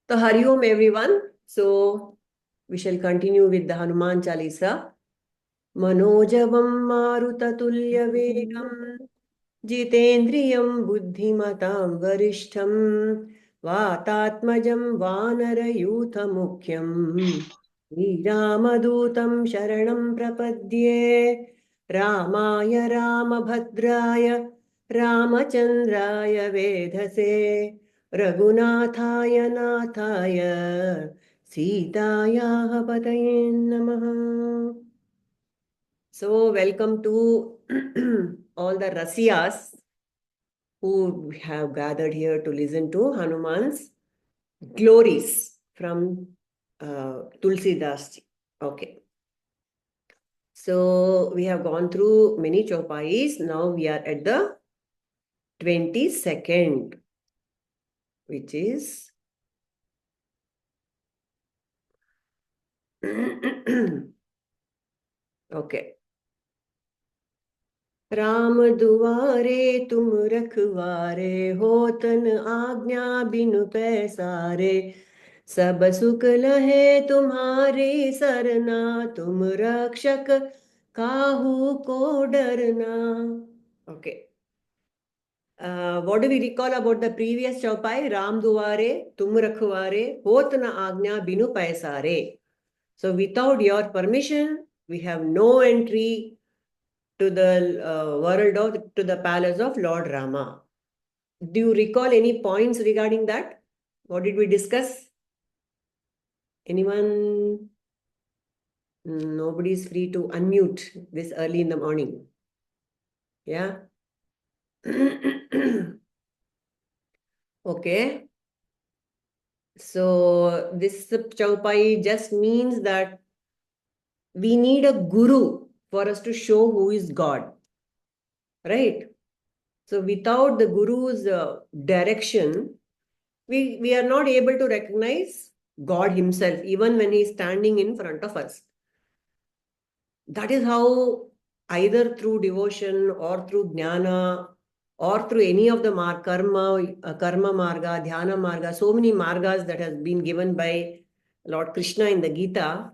So, Hari Om everyone. So, we shall continue with the Hanuman Chalisa. Manojavam Marutatulya Vegam Jitendriyam Buddhimatam Varishtham Vatatmajam Vanarayutha Mukhyam Viramadutam Sharanam Prapadye Ramaya Ramabhadraya Ramachandraya Vedhase Raghunataya Nathaya Sitayaha Pataye Namaha. So, welcome to all the Rasiyas who have gathered here to listen to Hanuman's glories from Tulsidas ji. Okay. So, we have gone through many Choupais. Now we are at the 22nd, which is okay. Ram दुआरे तुम रखवारे होतन आज्ञा बिनु पैसारे सब सुख लहे तुम्हारी सरना तुम रक्षक काहू को डरना. Okay. What do we recall about the previous chaupai? Ram duare tum rakhware hot na agnya binu paisare. So without your permission, we have no entry to the world of, to the palace of Lord Rama. Do you recall any points regarding that? What did we discuss? Anyone? Nobody is free to unmute this early in the morning. Yeah. Okay. So this chaupai just means that we need a guru for us to show who is God. Right? So without the guru's direction, we are not able to recognize God himself, even when he is standing in front of us. That is how either through devotion or through jnana or through any of the karma marga, dhyana marga, so many margas that has been given by Lord Krishna in the Gita.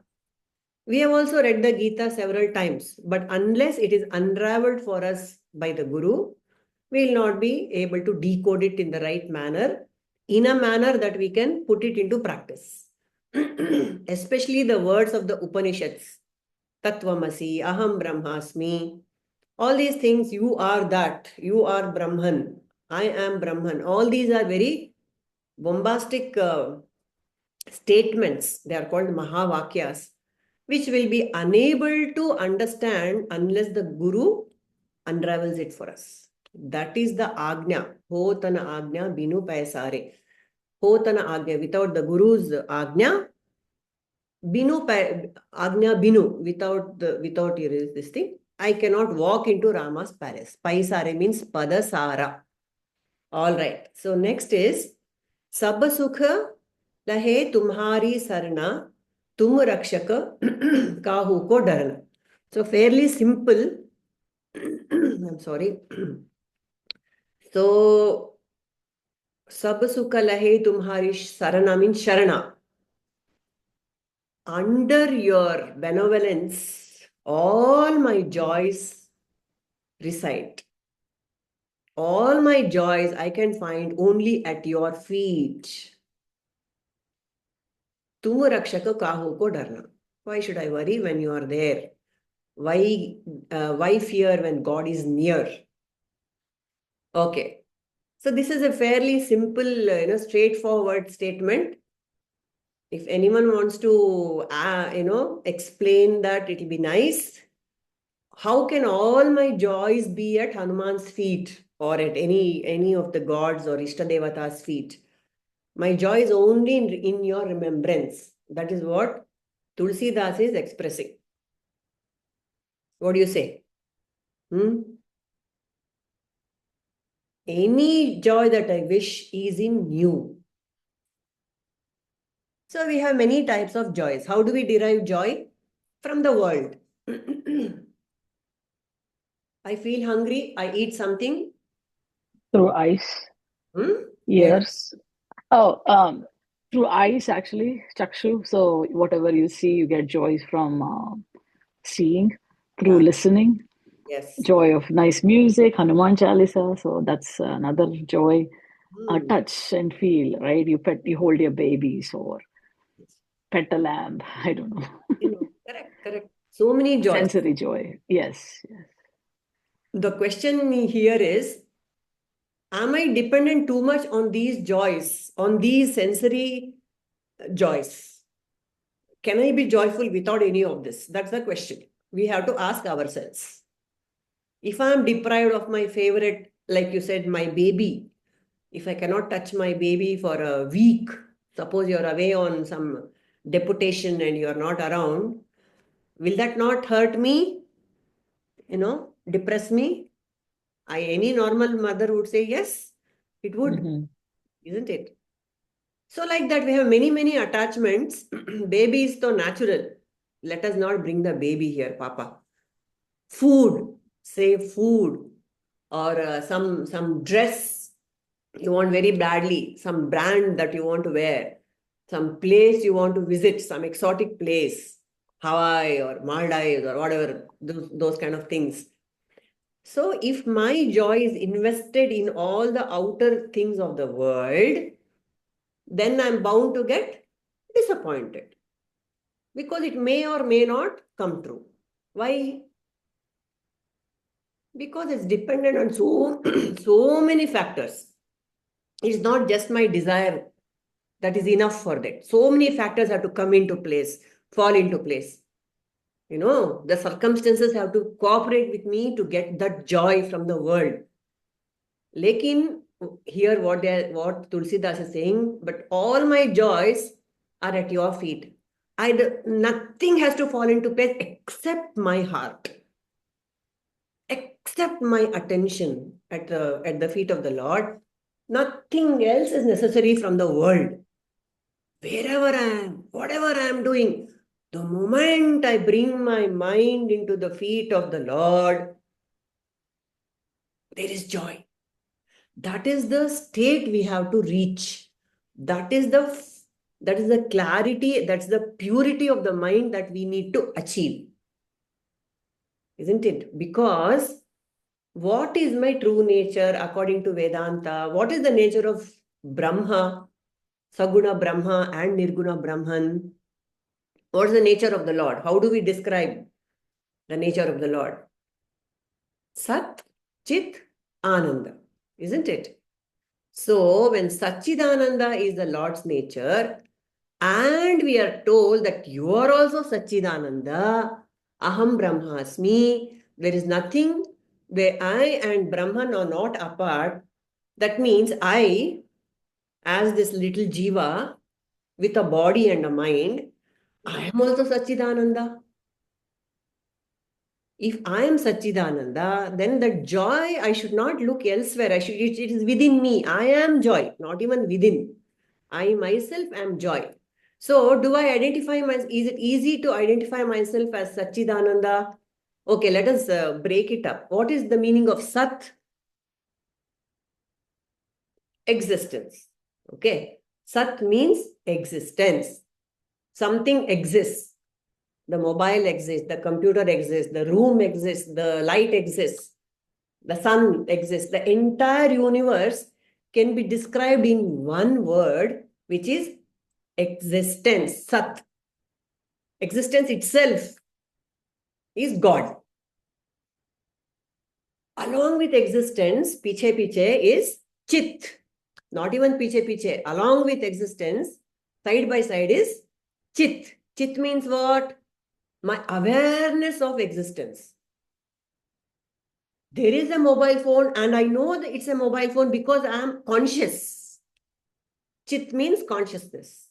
We have also read the Gita several times, but unless it is unraveled for us by the Guru, we will not be able to decode it in the right manner, in a manner that we can put it into practice. Especially the words of the Upanishads. Tattvamasi, Aham Brahmasmi. All these things, you are that, you are Brahman, I am Brahman. All these are very bombastic statements. They are called Mahavakyas, which will be unable to understand unless the Guru unravels it for us. That is the Agnya. Hotana Agnya Binu Paisare. Hotana Agnya. Without the Guru's Agnya, Agnya Binu, without this thing, I cannot walk into Rama's palace. Paisare means Padasara. All right. So next is Saba sukha lahai tumhaaree saranaa tum rakshaka kaahoo ko darana. So fairly simple. I'm sorry. So Saba sukha lahai tumhaaree saranaa means sharana. Under your benevolence, all my joys reside. All my joys I can find only at your feet. Tum rakshaka kaahoo ko darana. Why should I worry when you are there? Why fear when God is near? Okay. So this is a fairly simple, straightforward statement. If anyone wants to, explain that, it will be nice. How can all my joys be at Hanuman's feet or at any of the gods or Ishtadevata's feet? My joy is only in your remembrance. That is what Tulsidas is expressing. What do you say? Any joy that I wish is in you. So we have many types of joys. How do we derive joy? From the world. I feel hungry, I eat something. Through eyes, Yes. ears. Oh, Through eyes, actually, chakshu. So whatever you see, you get joy from seeing. Through Yeah. listening, Yes. joy of nice music, Hanuman Chalisa. So that's another joy. Hmm. Touch and feel, right? You hold your babies or pet a lamb. I don't know. Correct, correct. So many joys. Sensory joy. Yes, yes. The question here is, am I dependent too much on these joys, on these sensory joys? Can I be joyful without any of this? That's the question. We have to ask ourselves. If I am deprived of my favorite, like you said, my baby, if I cannot touch my baby for a week, suppose you're away on some deputation and you're not around, will that not hurt me? Depress me? Any normal mother would say yes, it would, Mm-hmm. isn't it? So, like that, we have many, many attachments. Baby is so natural. Let us not bring the baby here, Papa. Food, say food, or some dress you want very badly, some brand that you want to wear, some place you want to visit, some exotic place, Hawaii or Maldives or whatever, those kind of things. So, if my joy is invested in all the outer things of the world, then I'm bound to get disappointed because it may or may not come true. Why? Because it's dependent on so many factors. It's not just my desire that is enough for that. So many factors have to come into place, fall into place. The circumstances have to cooperate with me to get that joy from the world. Lekin, here what Tulsidas is saying, but all my joys are at your feet. Nothing has to fall into place except my heart, except my attention at the feet of the Lord. Nothing else is necessary from the world. Wherever I am, whatever I am doing, the moment I bring my mind into the feet of the Lord, there is joy. That is the state we have to reach. That is the clarity, that's the purity of the mind that we need to achieve, isn't it? Because what is my true nature according to Vedanta? What is the nature of Brahma, Saguna Brahma and Nirguna Brahman? What is the nature of the Lord? How do we describe the nature of the Lord? Sat, Chit, Ananda, isn't it? So, when Satchidananda is the Lord's nature, and we are told that you are also Satchidananda, Aham Brahmasmi, there is nothing where I and Brahman are not apart. That means I, as this little jiva with a body and a mind, I am also Satchidananda. If I am Satchidananda, then the joy I should not look elsewhere. It is within me. I am joy, not even within. I myself am joy. So, do I identify myself? Is it easy to identify myself as Satchidananda? Okay, let us break it up. What is the meaning of Sat? Existence. Okay. Sat means existence. Something exists. The mobile exists, the computer exists, the room exists, the light exists, the sun exists. The entire universe can be described in one word, which is existence, Sat. Existence itself is God. Along with existence, piche piche is Chit. Not even piche piche. Along with existence, side by side is Chit. Chit means what? My awareness of existence. There is a mobile phone and I know that it's a mobile phone because I am conscious. Chit means consciousness.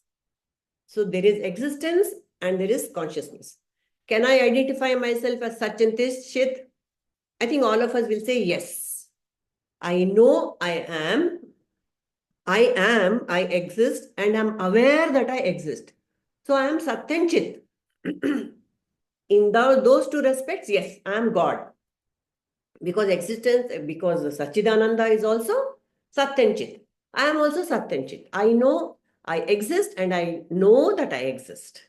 So there is existence and there is consciousness. Can I identify myself as such and this Chit? I think all of us will say yes. I know I exist and I'm aware that I exist. So I am Sat and Chit. In those two respects, yes, I am God. Because Satchidananda is also Sat and Chit. I am also Sat and Chit. I know I exist and I know that I exist.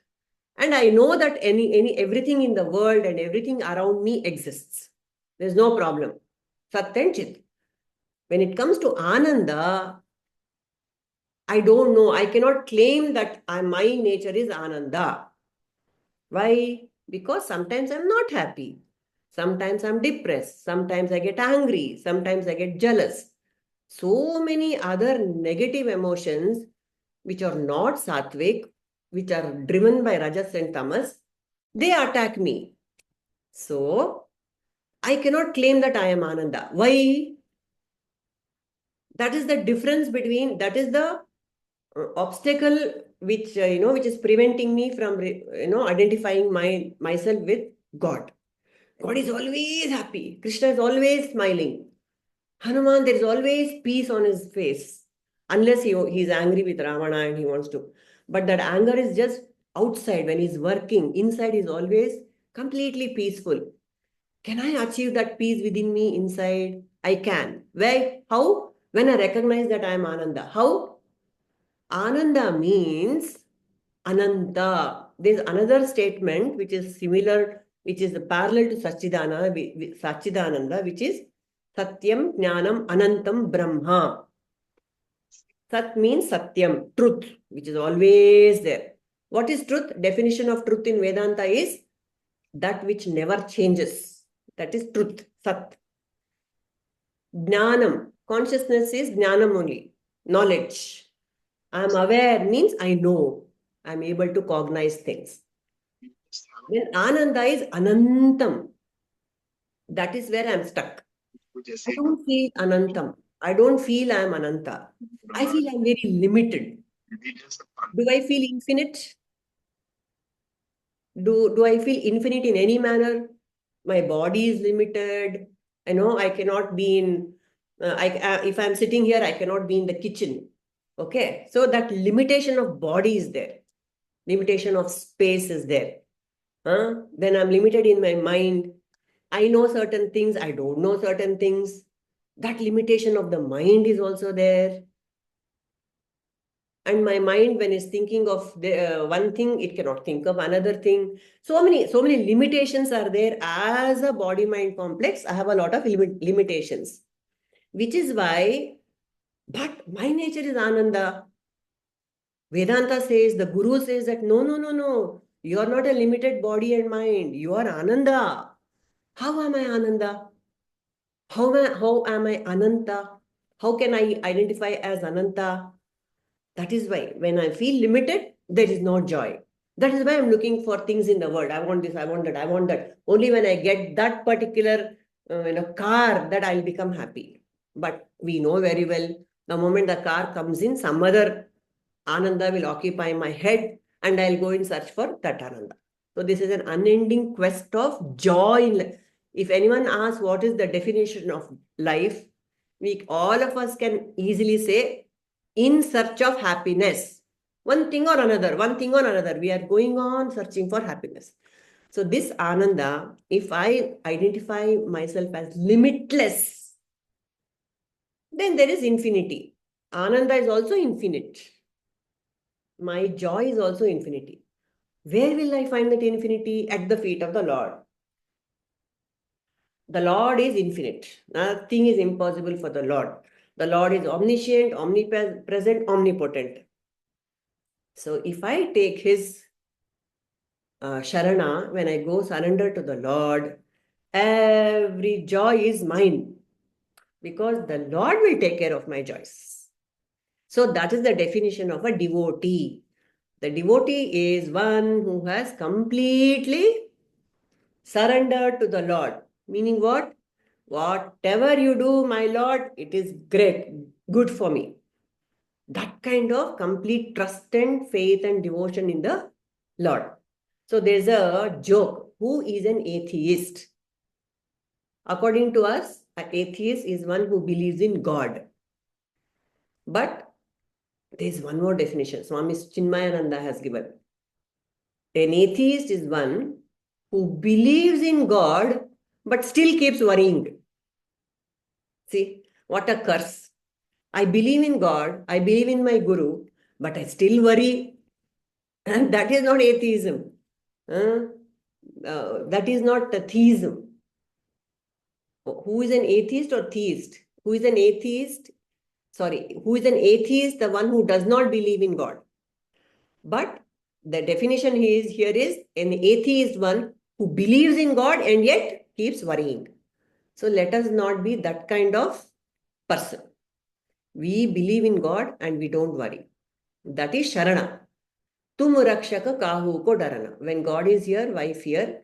And I know that everything in the world and everything around me exists. There's no problem. Sat and Chit. When it comes to Ananda, I don't know. I cannot claim that my nature is Ananda. Why? Because sometimes I'm not happy. Sometimes I'm depressed. Sometimes I get angry. Sometimes I get jealous. So many other negative emotions which are not sattvic, which are driven by rajas and tamas, they attack me. So I cannot claim that I am Ananda. Why? That is the difference between, that is the obstacle which, which is preventing me from, identifying myself with God. God is always happy. Krishna is always smiling. Hanuman, there is always peace on his face. Unless he's angry with Ravana and he wants to. But that anger is just outside when he's working. Inside he's always completely peaceful. Can I achieve that peace within me inside? I can. Where? How? When I recognize that I am Ananda. How? Ananda means Ananta. There's another statement which is similar, which is parallel to Sachidananda, which is Satyam Jnanam Anantam Brahma. Sat means Satyam, truth, which is always there. What is truth? Definition of truth in Vedanta is that which never changes. That is truth, Sat. Jnanam, consciousness is Jnanam only, knowledge. I am aware means I know. I am able to cognize things. Then Ananda is Anantam. That is where I am stuck. I don't feel Anantam. I don't feel I am Ananta. I feel I am very limited. Do I feel infinite? Do I feel infinite in any manner? My body is limited. I cannot be in, if I'm sitting here, I cannot be in the kitchen. Okay. So that limitation of body is there. Limitation of space is there. Then I'm limited in my mind. I know certain things. I don't know certain things. That limitation of the mind is also there. And my mind, when it's thinking of the one thing, it cannot think of another thing. So many limitations are there. As a body mind complex, I have a lot of limitations, which is why, but my nature is Ananda. Vedanta says, the Guru says that no, no, no, no, you are not a limited body and mind, you are Ananda. How am I Ananda? How am I Ananta? How can I identify as Ananta? That is why when I feel limited, there is no joy. That is why I'm looking for things in the world. I want this, I want that, I want that. Only when I get that particular car, that I'll become happy. But we know very well, the moment the car comes in, some other Ananda will occupy my head and I'll go in search for that Ananda. So this is an unending quest of joy. If anyone asks what is the definition of life, all of us can easily say, in search of happiness. One thing or another, one thing or another. We are going on searching for happiness. So this Ananda, if I identify myself as limitless, then there is infinity. Ananda is also infinite. My joy is also infinity. Where will I find that infinity? At the feet of the Lord. The Lord is infinite. Nothing is impossible for the Lord. The Lord is omniscient, omnipresent, omnipotent. So if I take his saranaa, when I go surrender to the Lord, every joy is mine because the Lord will take care of my joys. So that is the definition of a devotee. The devotee is one who has completely surrendered to the Lord. Meaning what? Whatever you do, my Lord, it is great, good for me. That kind of complete trust and faith and devotion in the Lord. So there's a joke. Who is an atheist? According to us, an atheist is one who believes in God. But there's one more definition. Swami Chinmayananda has given. An atheist is one who believes in God but still keeps worrying. See, what a curse. I believe in God, I believe in my Guru, but I still worry. And that is not atheism. That is not theism. Who is an atheist or theist? Who is an atheist? Sorry, who is an atheist? The one who does not believe in God. But the definition here is an atheist one who believes in God and yet keeps worrying. So let us not be that kind of person. We believe in God and we don't worry. That is Sharana. Tum rakshaka kaahoo ko darana. When God is here, why fear?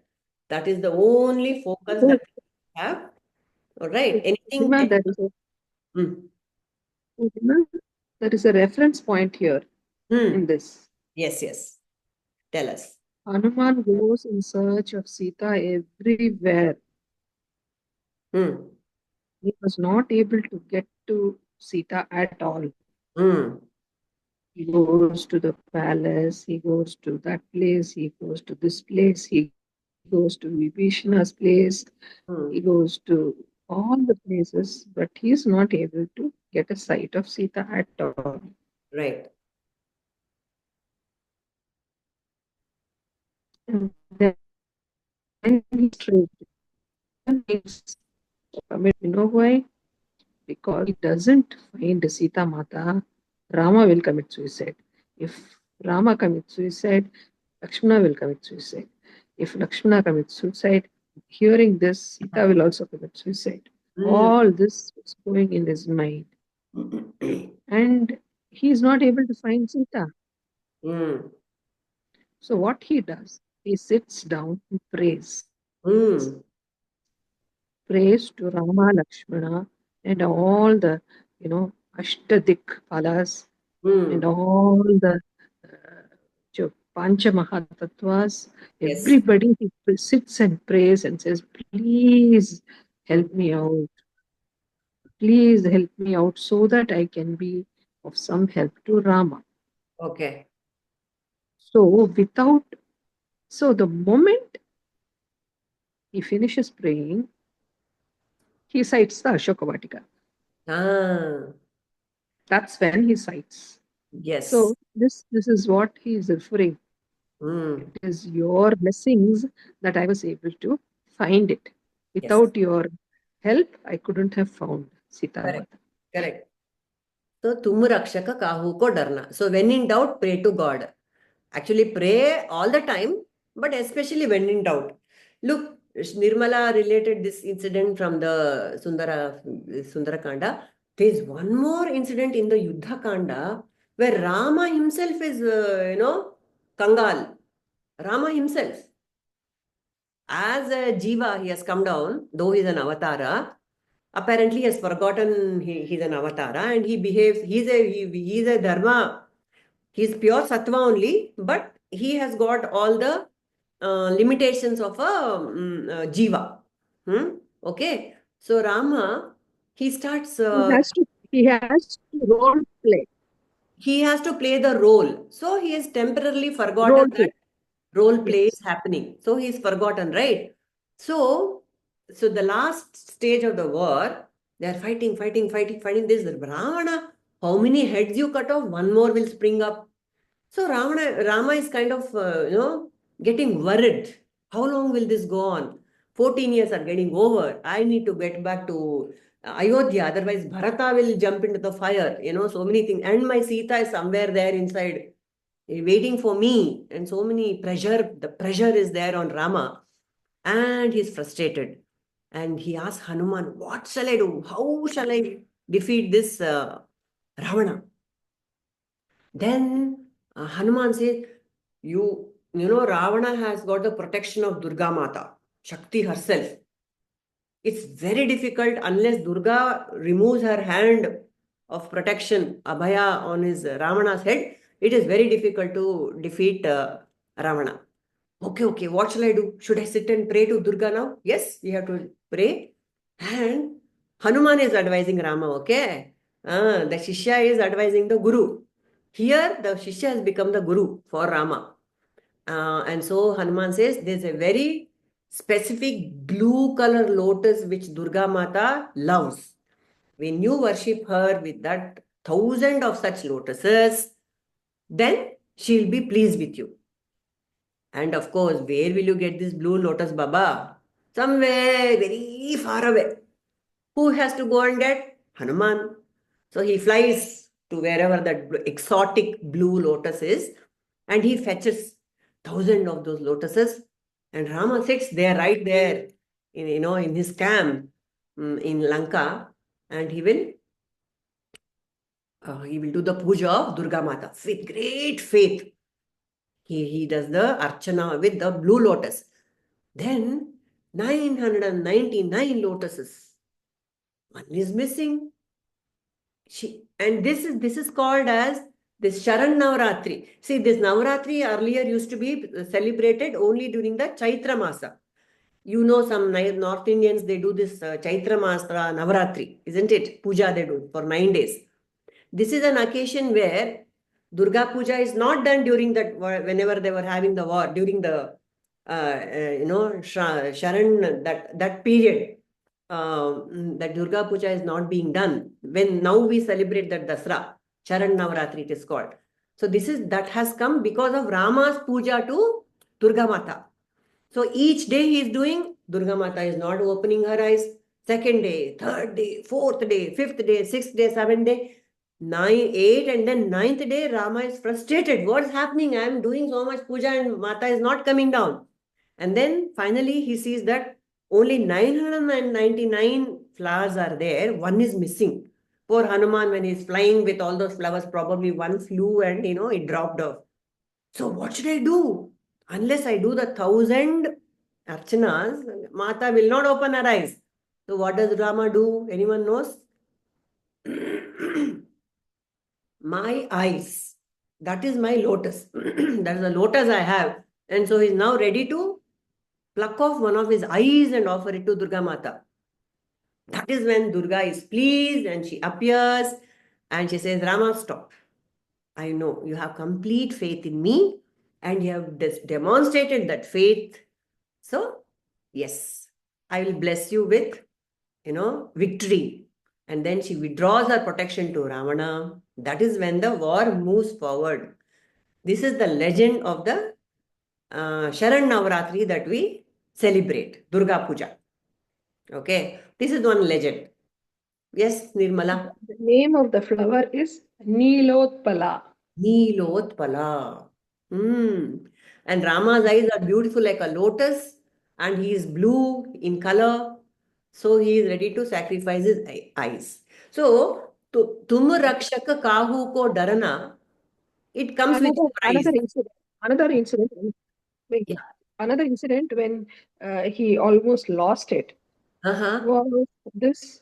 That is the only focus that we have. All right. Anything Rima, else? Hmm. Rima, there is a reference point here in Hmm. this. Yes, yes. Tell us. Hanuman goes in search of Sita everywhere. Hmm. He was not able to get to Sita at all. Hmm. He goes to the palace, he goes to that place, he goes to this place, he goes to Vibhishana's place, he Hmm. goes to all the places, but he is not able to get a sight of Sita at all. Right. And then he straight commit. You know why? Because if he doesn't find Sita Mata, Rama will commit suicide. If Rama commits suicide, Lakshmana will commit suicide. If Lakshmana commits suicide, hearing this, Sita will also commit suicide. Hmm. All this is going in his mind. And he is not able to find Sita. Hmm. So what he does, he sits down and prays. Hmm. Prays to Rama, Lakshmana, and all the, Ashtadik Palas and Hmm. all the Pancha Mahatattvas, Yes. everybody he sits and prays and says, please Hmm. help me out. Please help me out so that I can be of some help to Rama. Okay. So without, so the moment he finishes praying, he cites the Ashoka Vatika. Ah. That's when he cites. Yes. So this is what he is referring. It Hmm. is your blessings that I was able to find it. Yes. Without your help, I couldn't have found Sita Correct. Mata. Correct. So, tum rakshaka kaahoo ko darna. So, when in doubt, pray to God. Actually, pray all the time, but especially when in doubt. Look, Nirmala related this incident from the Sundara Kanda. There is one more incident in the Yuddha Kanda where Rama himself is, Kangal. Rama himself. As a Jiva, he has come down, though he's an avatara. Apparently, he has forgotten he's an avatara and he behaves, he's a Dharma. He's pure sattva only, but he has got all the limitations of a jiva. Hmm? Okay. So Rama, he starts, He has to role play. he has to play the role. So he has temporarily forgotten Role that play. role play is Yes. happening. So he's forgotten, right? So, so the last stage of the war, they are fighting. This Ravana, how many heads you cut off, one more will spring up. So Rama is kind of, getting worried. How long will this go on? 14 years are getting over. I need to get back to Ayodhya. Otherwise, Bharata will jump into the fire. So many things. And my Sita is somewhere there inside, waiting for me. And so many pressure. The pressure is there on Rama. And he's frustrated. And he asks Hanuman, what shall I do? How shall I defeat this Ravana? Then Hanuman says, Ravana has got the protection of Durga Mata, Shakti herself. It's very difficult unless Durga removes her hand of protection, Abhaya, on his Ravana's head. It is very difficult to defeat Ravana. Okay, what shall I do? Should I sit and pray to Durga now? Yes, we have to pray. And Hanuman is advising Rama, okay? The Shishya is advising the Guru. Here, the Shishya has become the Guru for Rama. And so Hanuman says there's a very specific blue color lotus which Durga Mata loves. When you worship her with that thousand of such lotuses, then she'll be pleased with you. And of course, where will you get this blue lotus, Baba? Somewhere very far away. Who has to go and get? Hanuman. So he flies to wherever that exotic blue lotus is, and he fetches 1,000 of those lotuses. And Rama sits there, right there, in his camp in Lanka, and he will do the puja of Durga Mata with great faith. He does the archana with the blue lotus. Then 999 lotuses. One is missing. And this is called as this Sharan Navaratri. See, this Navaratri earlier used to be celebrated only during the Chaitra Masa. You know, some North Indians, they do this Chaitra Masa Navaratri, isn't it? Puja they do for 9 days. This is an occasion where Durga Puja is not done during that, whenever they were having the war, during the, Sharan, that period. That Durga Puja is not being done. When now we celebrate that Dasra, Sharan Navaratri it is called. So that has come because of Rama's puja to Durga Mata. So each day he is doing, Durga Mata is not opening her eyes. Second day, third day, fourth day, fifth day, sixth day, seventh day, 9, 8, and then ninth day, Rama is frustrated. What's happening? I am doing so much puja and Mata is not coming down. And then finally he sees that only 999 flowers are there. One is missing. Poor Hanuman, when he's flying with all those flowers, probably one flew and, it dropped off. So what should I do? Unless I do the 1,000 archanas, Mata will not open her eyes. So what does Rama do? Anyone knows? My eyes. That is my lotus. That is the lotus I have. And so he's now ready to pluck off one of his eyes and offer it to Durga Mata. That is when Durga is pleased and she appears and she says, Rama, stop. I know you have complete faith in me and you have demonstrated that faith. So, yes, I will bless you with, victory. And then she withdraws her protection to Ravana. That is when the war moves forward. This is the legend of the Sharan Navaratri that we celebrate, Durga Puja. Okay, this is one legend. Yes, Nirmala. The name of the flower is Neelotpala. Neelotpala. And Rama's eyes are beautiful like a lotus, and he is blue in color. So he is ready to sacrifice his eyes. So, tuma rakshaka kaahoo ko darana, it comes with price. Another incident. Wait, Yeah. another incident when he almost lost it was this.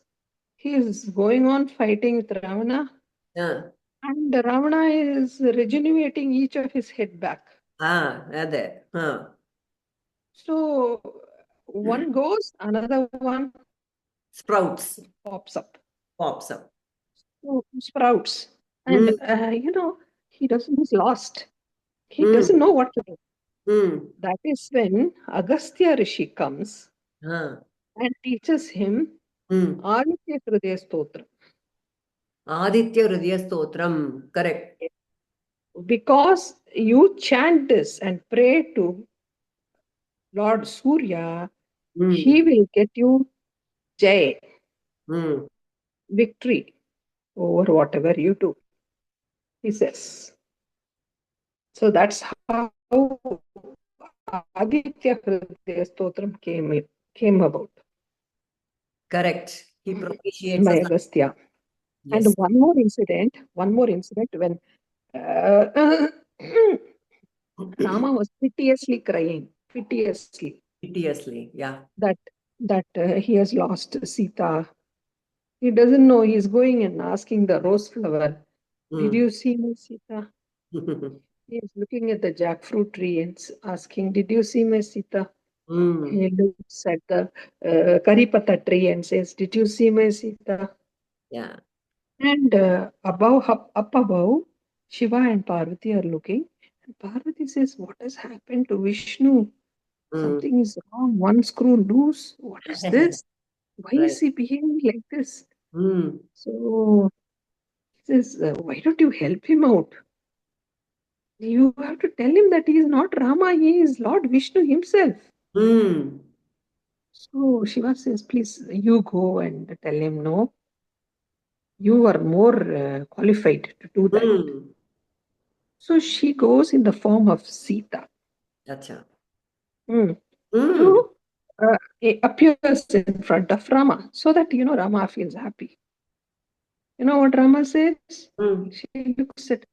He is going on fighting with Ravana, Yeah. and Ravana is regenerating each of his head back. There. So one goes, another one Sprouts. pops up. So, Sprouts. And he's lost. He Mm. doesn't know what to do. Mm. That is when Agastya Rishi comes and teaches him Aditya Hridaya Stotra. Aditya Hridaya Stotram. Correct. Because you chant this and pray to Lord Surya, he will get you jay, victory over whatever you do, he says. So that's how Aditya Hridaya Stotram came about. Correct. He propitiates By us. Agastya. Yes. And one more incident when Rama was piteously crying, piteously, yeah. that he has lost Sita. He doesn't know. He's going and asking the rose flower, "Did you see my Sita?" He's looking at the jackfruit tree and asking, "Did you see my Sita?" He looks at the karipata tree and says, "Did you see my Sita?" Yeah. And up above, Shiva and Parvati are looking. And Parvati says, "What has happened to Vishnu? Something is wrong. One screw loose. What is this? Why is he behaving like this?" So he says, "Why don't you help him out?" You have to tell him that he is not Rama, he is Lord Vishnu himself. Hmm. So Shiva says, please, you go and tell him, no, you are more qualified to do that. Hmm. So she goes in the form of Sita. Acha. Hmm. Hmm. To appears in front of Rama so that Rama feels happy. You know what Rama says? Hmm. She looks at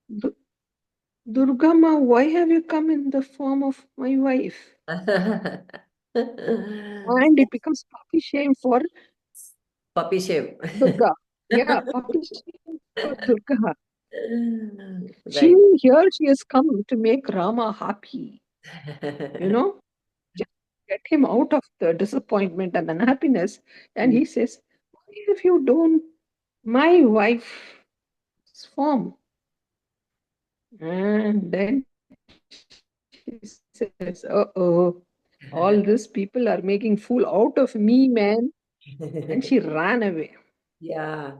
"Du- Durgama, why have you come in the form of my wife? And it becomes puppy shame for Puppy shame. Durga. Yeah, puppy shame for Durga. Right. She has come to make Rama happy, you know, just get him out of the disappointment and unhappiness. And he says, why have you done my wife's form? And then she says, uh-oh, all these people are making fool out of me, man. And she ran away. Yeah.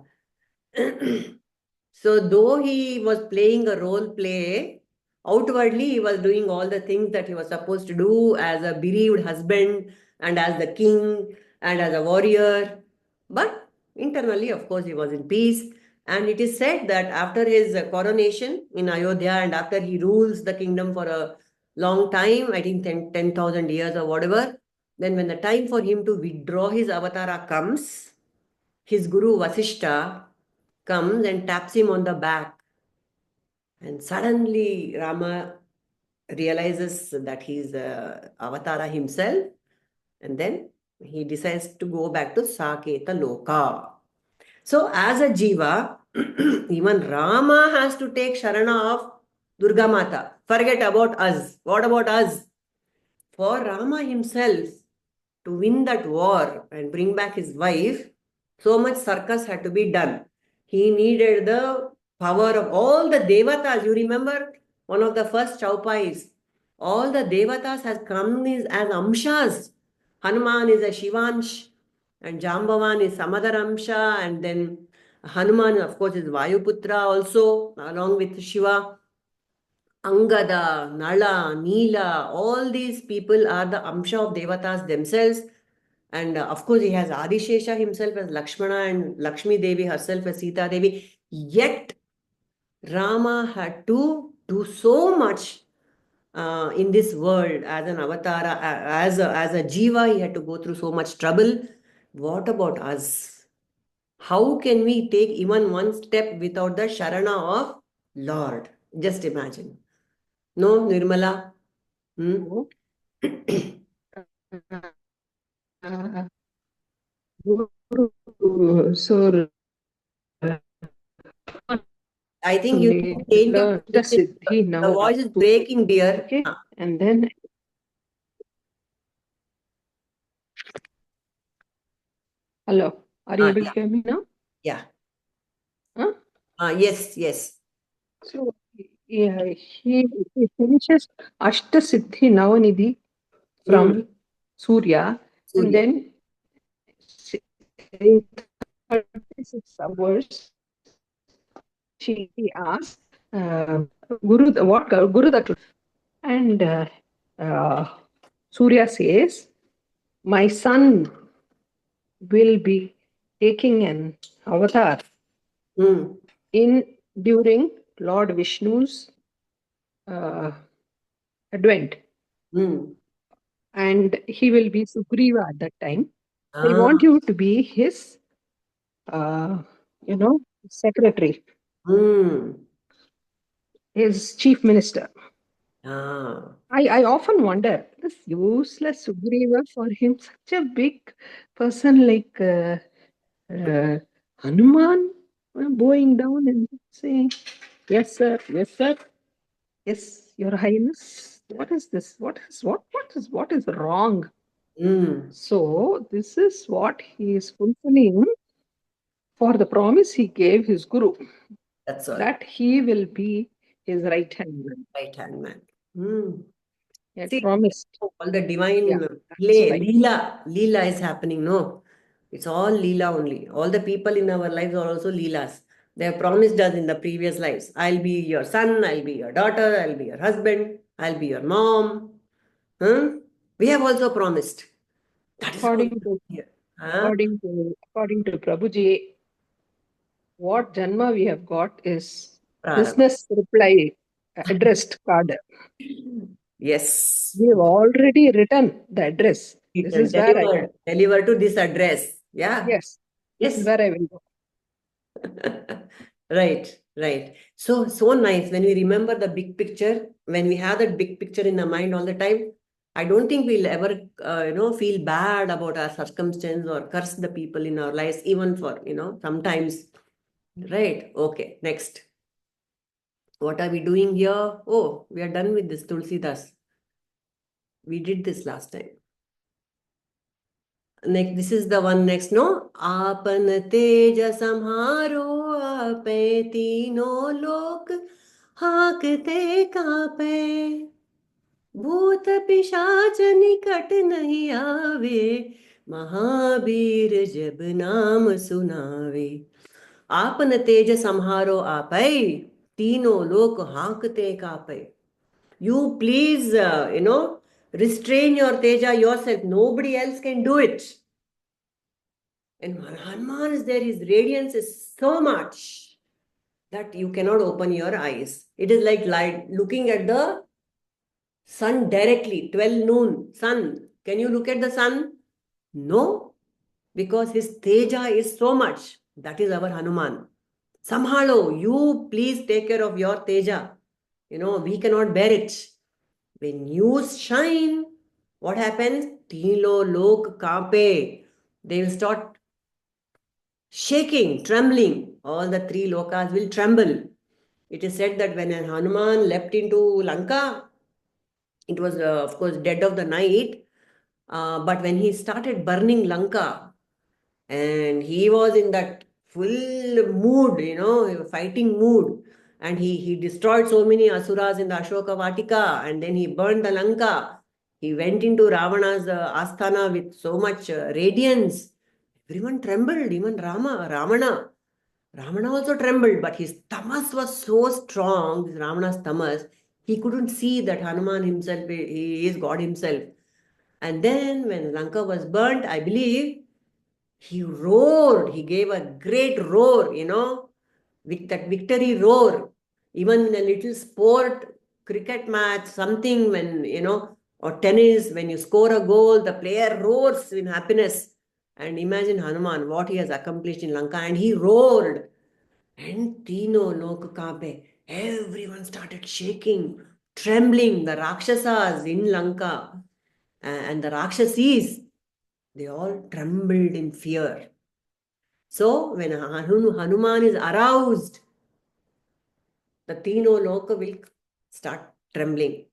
So though he was playing a role play, outwardly he was doing all the things that he was supposed to do as a bereaved husband and as the king and as a warrior. But internally, of course, he was in peace. And it is said that after his coronation in Ayodhya and after he rules the kingdom for a long time, I think 10,000 years or whatever, then when the time for him to withdraw his avatara comes, his guru Vasishta comes and taps him on the back. And suddenly Rama realizes that he's Avatara himself. And then he decides to go back to Saketa Loka. So as a Jiva, even Rama has to take Sharana of Durga Mata. Forget about us. What about us? For Rama himself to win that war and bring back his wife, so much circus had to be done. He needed the power of all the devatas. You remember one of the first Choupais? All the devatas has come as amshas. Hanuman is a Shivansh, and Jambavan is some other amsha, and then Hanuman, of course, is Vayuputra also, along with Shiva. Angada, Nala, Neela, all these people are the Amsha of Devatas themselves. And of course, he has Adishesha himself as Lakshmana and Lakshmi Devi herself as Sita Devi. Yet, Rama had to do so much in this world as an avatar, as a jiva. He had to go through so much trouble. What about us? How can we take even one step without the Sharana of Lord? Just imagine. No, Nirmala? Hmm? So, uh, so I think you need to only change your learn the position. Siddhi The now. voice is breaking, dear. Okay, and then hello, are you able to Yeah, hear me now? yeah. Huh? Yes, yes. So yeah, he finishes Ashta Siddhi Navanidhi Hmm. from Surya, and Surya. then in 36 hours she asks Guru what Guru that, and uh, Surya says, my son will be taking an avatar Hmm. in during Lord Vishnu's uh, advent, Hmm. and he will be Sugriva at that time. I Ah. want you to be his, uh, you know, secretary, Hmm. his chief minister. Ah. I often wonder this useless Sugriva, for him, such a big person like uh, Hanuman, bowing down and saying, yes, sir, yes, sir, yes, your highness. What is this? What is wrong? Hmm. So this is what he is fulfilling for the promise he gave his guru, That's all. that he will be his right hand man. Right hand man. Hmm. He had See, promised. all the Yeah, divine that's play, right. Leela is happening. No, it's all Leela only. All the people in our lives are also Leelas. They have promised us in the previous lives. I'll be your son, I'll be your daughter, I'll be your husband, I'll be your mom. Huh? We have also promised. That is how According to here. Huh? according to Prabhuji, what Janma we have got is Prarabdha. business reply addressed card. Yes. We have already written the address. This Written, is where I delivered, deliver to this address. Yeah. yes, this is Yes. where I will go. Right, right. So, so nice when we remember the big picture, when we have that big picture in the mind all the time. I don't think we'll ever, feel bad about our circumstance or curse the people in our lives, even for, sometimes. Right. Okay. Next. What are we doing here? Oh, we are done with this Tulsidas. We did this last time. Next, this is the one next, no? Aapana teja samhaaro apai teeno lok हाकते कापे भूत पिशाच निकट नहीं आवे महाबीर जब नाम सुनावे आपन तेज संहारो आपै तीनों लोक हांकते कापे you please restrain your teja yourself, nobody else can do it. And when Hanuman is there, his radiance is so much that you cannot open your eyes. It is like light looking at the sun directly, 12 noon, sun. Can you look at the sun? No, because his teja is so much. That is our Hanuman. Samhaaro, you please take care of your teja. We cannot bear it. When you shine, what happens? Teelo lok kampai. They will start shaking, trembling. All the three lokas will tremble. It is said that when Hanuman leapt into Lanka, it was, of course, dead of the night. But when he started burning Lanka, and he was in that full mood, fighting mood, and he destroyed so many asuras in the Ashoka Vatika, and then he burned the Lanka. He went into Ravana's asthana with so much radiance. Everyone trembled, even Ravana. Ravana also trembled, but his tamas was so strong, Ravana's tamas, he couldn't see that Hanuman himself, he is God himself. And then when Lanka was burnt, I believe, he roared. He gave a great roar, with that victory roar. Even in a little sport, cricket match, something when, or tennis, when you score a goal, the player roars in happiness. And imagine Hanuman, what he has accomplished in Lanka. And he roared. And teeno lok kampai. Everyone started shaking, trembling. The Rakshasas in Lanka and the Rakshasis, they all trembled in fear. So when Hanuman is aroused, the teeno loka will start trembling.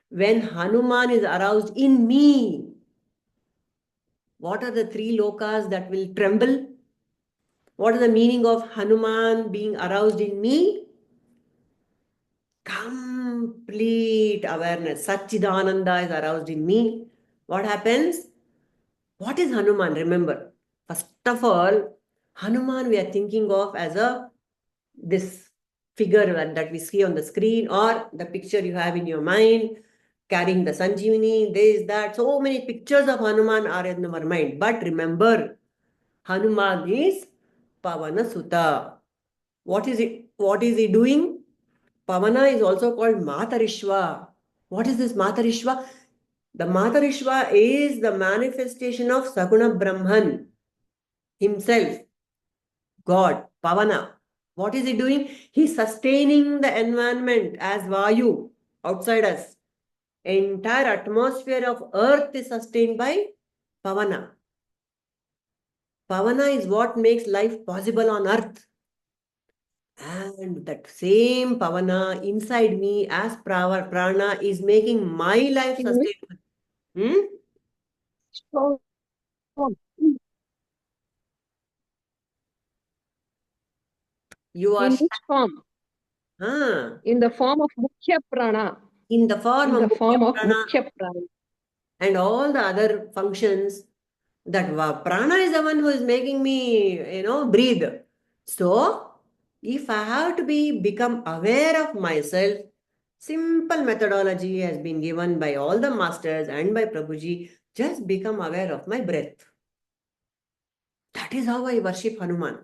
When Hanuman is aroused in me, what are the three lokas that will tremble? What is the meaning of Hanuman being aroused in me? Complete awareness. Satchidananda is aroused in me. What happens? What is Hanuman? Remember, first of all, Hanuman we are thinking of as this figure that we see on the screen or the picture you have in your mind, carrying the Sanjeevani, this, that. So many pictures of Hanuman are in our mind. But remember, Hanuman is Pavana Sutta. What is it? What is he doing? Pavana is also called Matarishwa. What is this Matarishwa? The Matarishwa is the manifestation of Saguna Brahman himself, God, Pavana. What is he doing? He's sustaining the environment as Vayu outside us. Entire atmosphere of earth is sustained by Pavana. Pavana is what makes life possible on earth. And that same Pavana inside me as Prana is making my life In which, sustainable. Hmm? so, You are in which form? In the form of Mukhya Prana. in the form In of the Mukhya form of Prana Mukhya Prana. and all the other functions that prana is the one who is making me, breathe. So If I have to become aware of myself, simple methodology has been given by all the masters and by Prabhuji. Just become aware of my breath. That is how I worship Hanuman.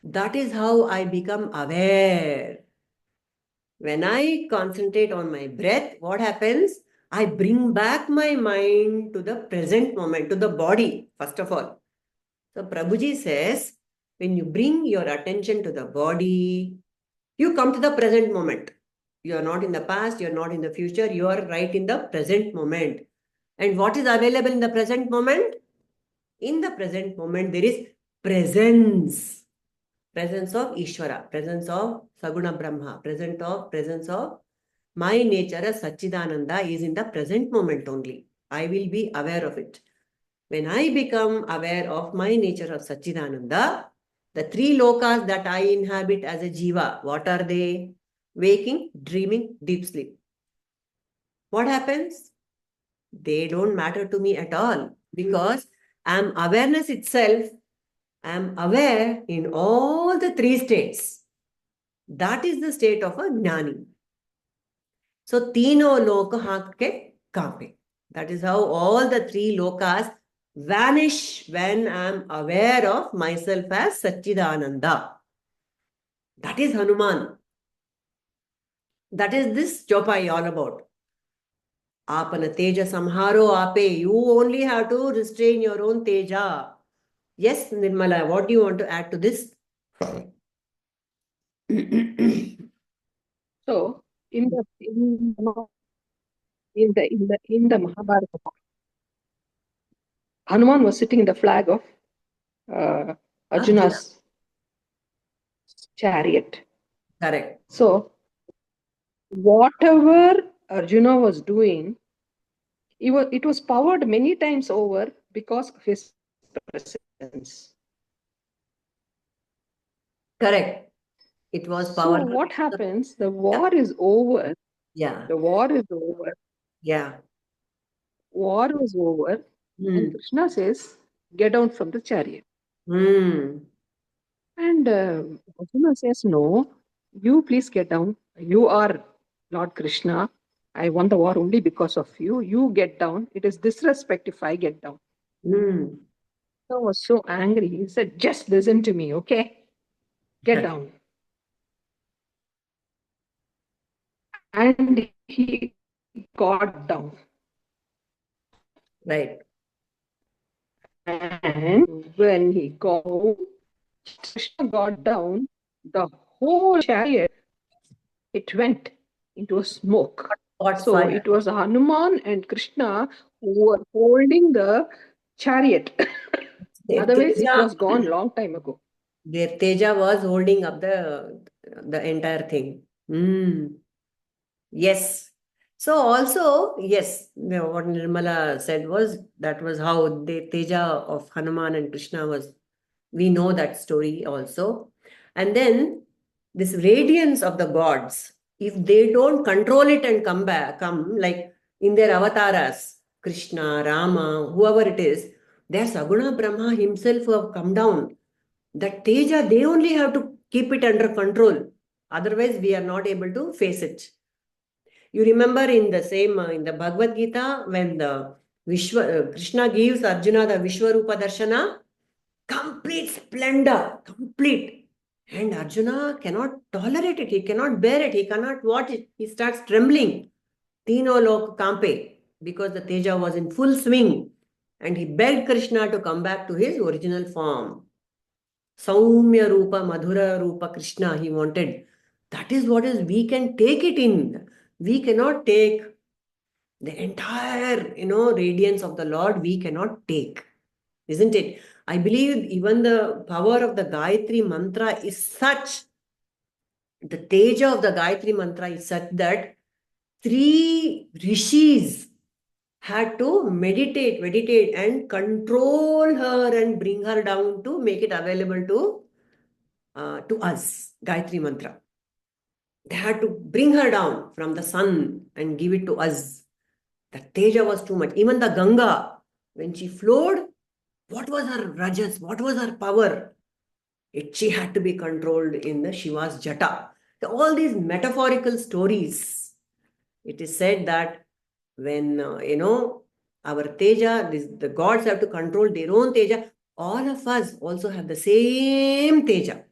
That is how I become aware. When I concentrate on my breath, what happens? I bring back my mind to the present moment, to the body, first of all. So Prabhuji says, when you bring your attention to the body, you come to the present moment. You are not in the past, you are not in the future, you are right in the present moment. And what is available in the present moment? In the present moment, there is presence. Presence of Ishvara, presence of Saguna Brahma, presence of my nature as Satchidananda is in the present moment only. I will be aware of it. When I become aware of my nature of Satchidananda, the three lokas that I inhabit as a jiva, what are they? Waking, dreaming, deep sleep. What happens? They don't matter to me at all because I'm awareness itself. I'm aware in all the three states. That is the state of a jnani. So, teeno loka ke kampai. That is how all the three lokas vanish when I'm aware of myself as Satchidananda. That is Hanuman. That is this Choupais all about. Aapana, teja, samhaaro, apai. You only have to restrain your own teja. Yes, Nirmala, what do you want to add to this? So in the Mahabharata, Hanuman was sitting in the flag of Arjuna. Arjuna's chariot. Correct. So whatever Arjuna was doing, it was powered many times over because of his presence. Correct. It was So powered. what happens? The war is over. Yeah. The war is over. Yeah. War was over. And Krishna says, get down from the chariot. Hmm. And Arjuna says, no, you please get down. You are Lord Krishna. I won the war only because of you. You get down. It is disrespect if I get down. Hmm. I was so angry. He said, just listen to me, okay? Get down. And he got down. Right. And when he Krishna got down, the whole chariot, it went into a smoke. Caught So fire. it was Hanuman and Krishna who were holding the chariot. Their Otherwise, it teja, was gone long time ago. their teja was holding up the entire thing. Yes. So also, yes, what Nirmala said was that was how the teja of Hanuman and Krishna was. We know that story also. And then this radiance of the gods, if they don't control it and come like in their avatars, Krishna, Rama, whoever it is, there's Saguna Brahma himself who have come down. That teja, they only have to keep it under control. Otherwise, we are not able to face it. You remember in the same, in the Bhagavad Gita, when the Krishna gives Arjuna the Vishwarupa Darshana, complete splendor, complete. And Arjuna cannot tolerate it. He cannot bear it. He cannot watch it. He starts trembling. Teeno lok kampai, because the teja was in full swing. And he begged Krishna to come back to his original form. Saumya Rupa, Madhura Rupa Krishna, he wanted. That is what is, we can take it in. We cannot take the entire, radiance of the Lord, we cannot take. Isn't it? I believe even the power of the Gayatri mantra is such, the teja of the Gayatri mantra is such that three rishis had to meditate and control her and bring her down to make it available to us, Gayatri mantra. They had to bring her down from the sun and give it to us. The teja was too much. Even the Ganga, when she flowed, what was her rajas? What was her power? She had to be controlled in the Shiva's jata. So all these metaphorical stories, it is said that when, our teja, the gods have to control their own teja, all of us also have the same teja,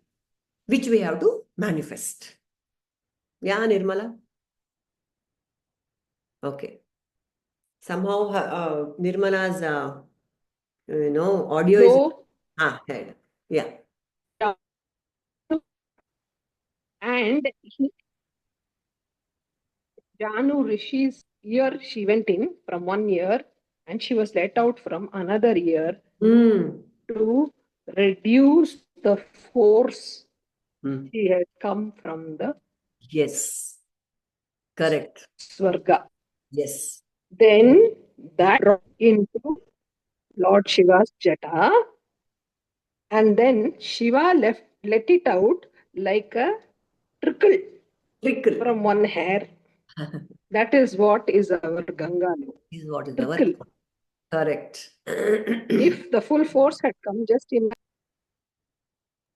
which we have to manifest. Yeah, Nirmala? Okay. Somehow Nirmala's, audio is... So, head. Yeah. and Janu Rishi's ear, she went in from one ear and she was let out from another ear Mm. to reduce the force Mm. she had come from the Yes. Correct. Swarga. Yes. Then that dropped into Lord Shiva's jata, and then Shiva let it out like a trickle Trickle. from one hair. That is what is our Ganga now. Is what is our... Trickle. Correct. If the full force had come just in,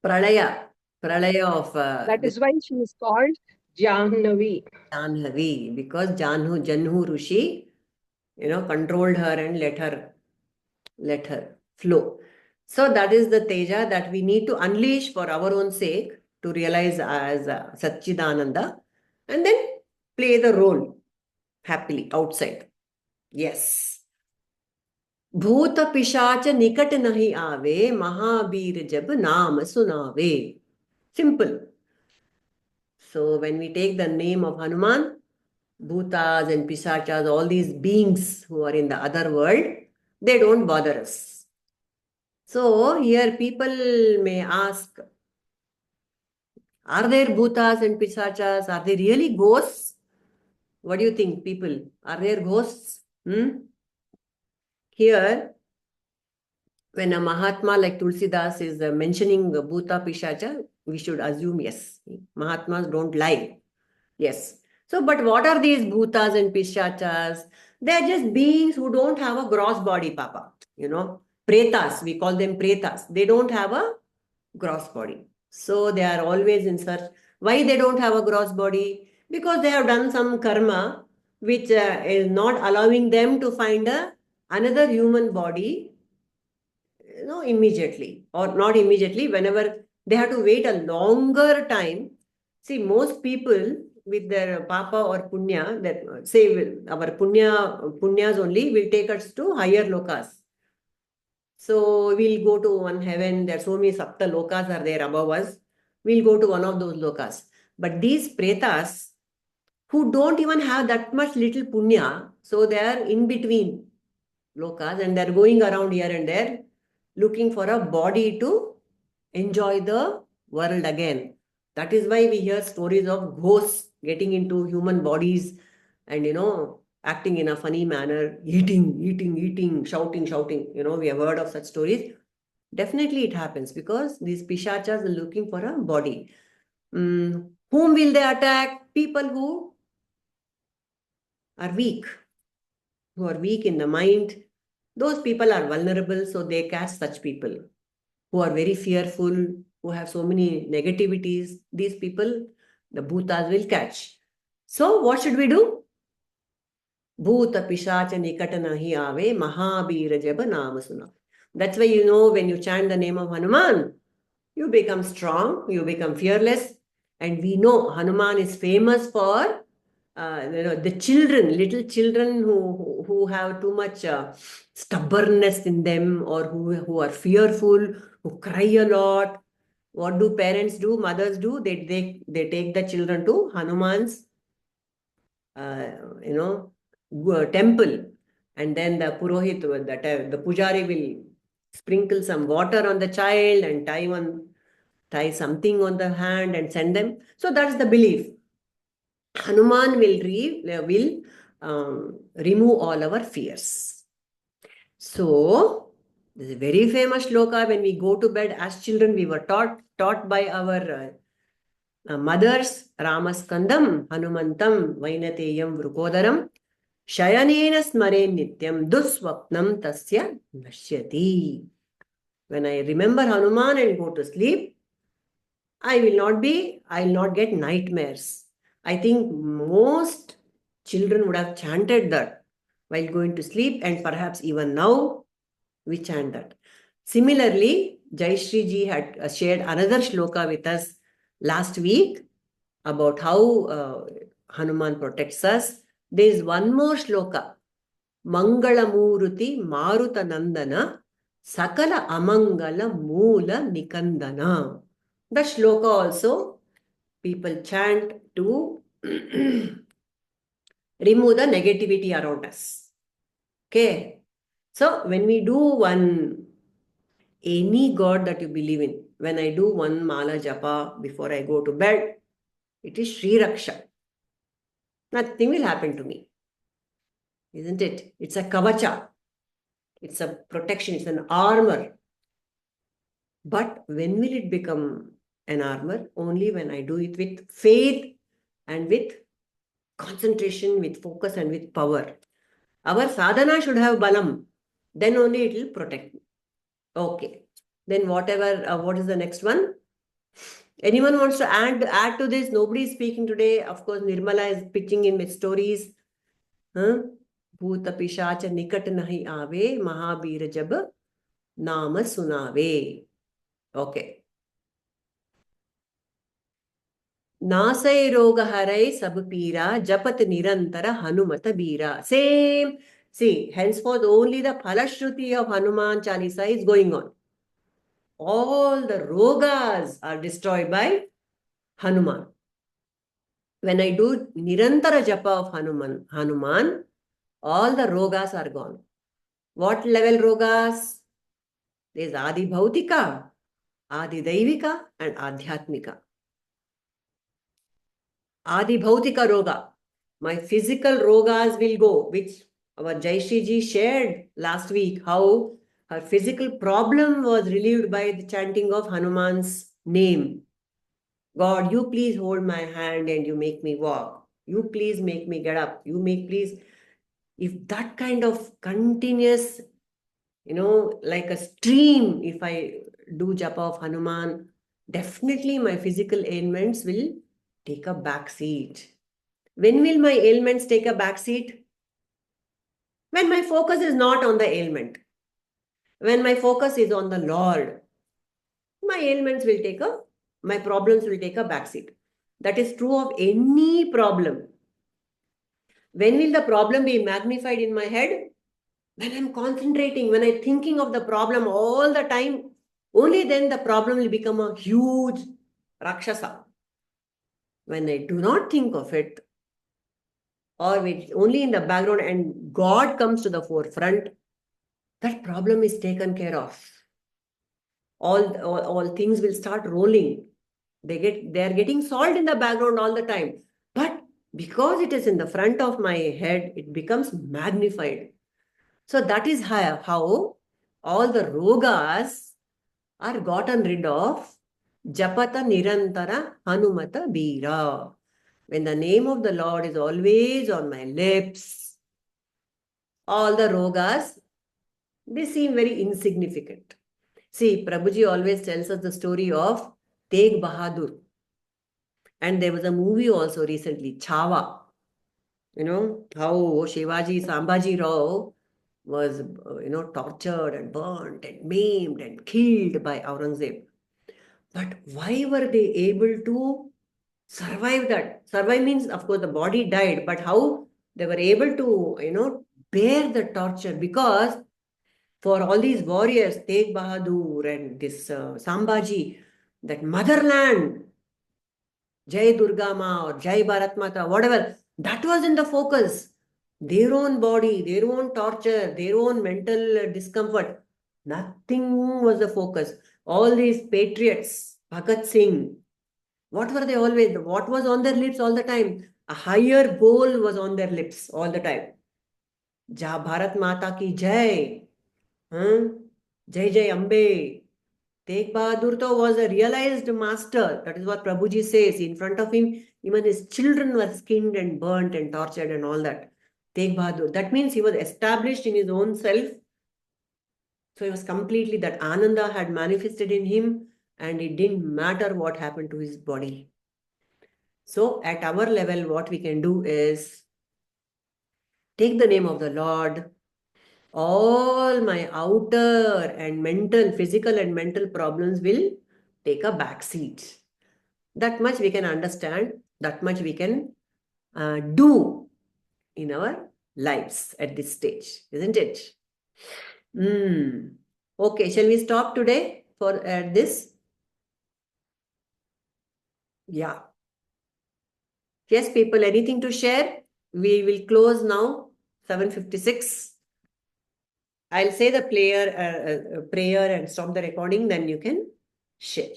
Pralaya. Pralaya of that the is why she is called Jahnavi. Janhavi, because Janhu Rishi, controlled her and let her flow. So that is the teja that we need to unleash for our own sake to realize as Satchidananda and then play the role happily outside. Yes. Bhoota pishaacha nikat nahi aave, mahabeera jab naam sunaavai. Simple. So when we take the name of Hanuman, bhutas and pishachas, all these beings who are in the other world, they don't bother us. So here people may ask, are there bhutas and pishachas? Are they really ghosts? What do you think, people? Are there ghosts? Here, when a Mahatma like Tulsidas is mentioning bhuta pishacha, we should assume yes. Mahatmas don't lie. Yes. So, but what are these bhutas and pishachas? They are just beings who don't have a gross body, Papa. Pretas, we call them pretas. They don't have a gross body. So, they are always in search. Why they don't have a gross body? Because they have done some karma which is not allowing them to find another human body immediately, or not immediately, whenever they have to wait a longer time. See, most people with their papa or punya, that say our punyas only will take us to higher lokas. So we'll go to one heaven. There are so many sapta lokas are there above us. We'll go to one of those lokas. But these pretas who don't even have that much little punya, so they are in between lokas and they're going around here and there looking for a body to enjoy the world again. That is why we hear stories of ghosts getting into human bodies and, acting in a funny manner, eating, shouting. We have heard of such stories. Definitely it happens because these pishachas are looking for a body. Whom will they attack? People who are weak, in the mind. Those people are vulnerable, so they catch such people who are very fearful, who have so many negativities. These people, the bhutas will catch. So what should we do? Bhoota pishaacha nikata nahi aave, mahabeera jaba naam suna. That's why when you chant the name of Hanuman, you become strong, you become fearless. And we know Hanuman is famous for the children, little children who have too much stubbornness in them, or who are fearful, who cry a lot. What do parents do? Mothers do? They take the children to Hanuman's temple, and then the purohit, the pujari will sprinkle some water on the child and tie something on the hand and send them. So that's the belief. Hanuman will remove all our fears. So this is a very famous shloka. When we go to bed as children, we were taught by our mothers, Ramaskandam, Hanumantam, Vainateyam, Vrukodaram, Shayanena smare nityam, duswapnam tasya nashyati. When I remember Hanuman and go to sleep, I'll not get nightmares. I think most children would have chanted that while going to sleep, and perhaps even now we chant that. Similarly, Jayashree ji had shared another shloka with us last week about how Hanuman protects us. There is one more shloka. Mangalamurti Maruta Nandana Sakala Amangala Moola Nikandana. The shloka also people chant to remove the negativity around us. Okay. So when we do any god that you believe in, when I do one mala japa before I go to bed, it is Sri Raksha. Nothing will happen to me. Isn't it? It's a kavacha. It's a protection. It's an armor. But when will it become an armor? Only when I do it with faith and with concentration, with focus and with power. Our sadhana should have balam. Then only it will protect me. Okay. Then what is the next one? Anyone wants to add to this? Nobody is speaking today. Of course, Nirmala is pitching in with stories. Bhoota pishaacha nikata nahin aavai, mahabeera jab naam sunaavai. Okay. Nasai roga harai sab pira, japat nirantara hanumata bira. Same. See, henceforth only the phalashruti of Hanuman Chalisa is going on. All the rogas are destroyed by Hanuman. When I do nirantara japa of Hanuman, all the rogas are gone. What level rogas? There is Adi Bhautika, Adi Daivika, and Adhyatmika. Adi Bhautika Roga. My physical rogas will go, which our Jayashree ji shared last week, how her physical problem was relieved by the chanting of Hanuman's name. God, you please hold my hand and you make me walk. You please make me get up. If that kind of continuous, like a stream, if I do japa of Hanuman, definitely my physical ailments will take a back seat. When will my ailments take a back seat? When my focus is not on the ailment. When my focus is on the Lord, my problems will take a back seat. That is true of any problem. When will the problem be magnified in my head? When I'm concentrating, when I'm thinking of the problem all the time, only then the problem will become a huge rakshasa. When I do not think of it, or it's only in the background and God comes to the forefront, that problem is taken care of. All things will start rolling. They are getting solved in the background all the time. But because it is in the front of my head, it becomes magnified. So that is how all the rogas are gotten rid of. Japata nirantara hanumata bira. When the name of the Lord is always on my lips, all the rogas, they seem very insignificant. See, Prabhuji always tells us the story of Tegh Bahadur. And there was a movie also recently, Chhawa. How Shivaji Sambhaji Rao was, tortured and burnt and maimed and killed by Aurangzeb. But why were they able to survive that? Survive means, of course, the body died, but how they were able to, bear the torture? Because for all these warriors, Tegh Bahadur and this Sambhaji, that motherland, Jai Durga Ma or Jai Bharat Mata, whatever, that was in the focus. Their own body, their own torture, their own mental discomfort, nothing was the focus. All these patriots, Bhagat Singh, what were they always? What was on their lips all the time? A higher goal was on their lips all the time. Ja Bharat Mata ki Jai. Jai Jai Ambe. Tegh Bahadur was a realized master. That is what Prabhuji says. In front of him, even his children were skinned and burnt and tortured and all that. Tegh Bahadur. That means he was established in his own self. So he was completely, that Ananda had manifested in him and it didn't matter what happened to his body. So at our level, what we can do is take the name of the Lord. All my outer and mental, physical and mental problems will take a back seat. That much we can understand, that much we can do in our lives at this stage, isn't it? Okay, shall we stop today for this? Yeah. Yes, people, anything to share? We will close now, 7:56. I'll say the prayer and stop the recording, then you can share.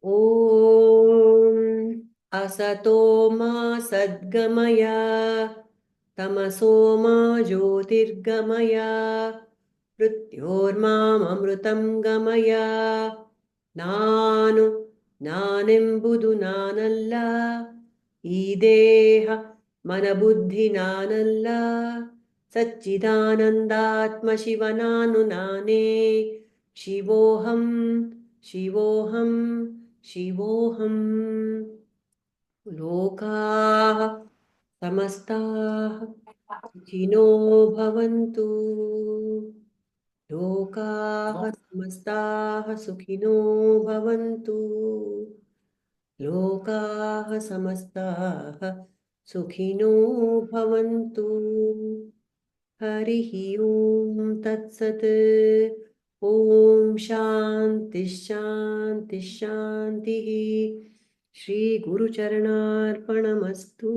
Om Asato Ma Sadgamaya Tamaso Ma Jyotirgamaya Mrityormam Gamaya Nanu Nanembudu Nanalla Ideha Manabuddhi Nanalla Satchidanandatma Shivananu Nane Shivoham Shivoham Shivoham Lokaah Samastaah Sukhino Bhavantu Lokaah Samastaah Sukhino Bhavantu Lokaah Samastaah Sukhino Bhavantu Harihi Om Tat Sat Om Shanti Shanti Shanti Shri Guru Charanarpanamastu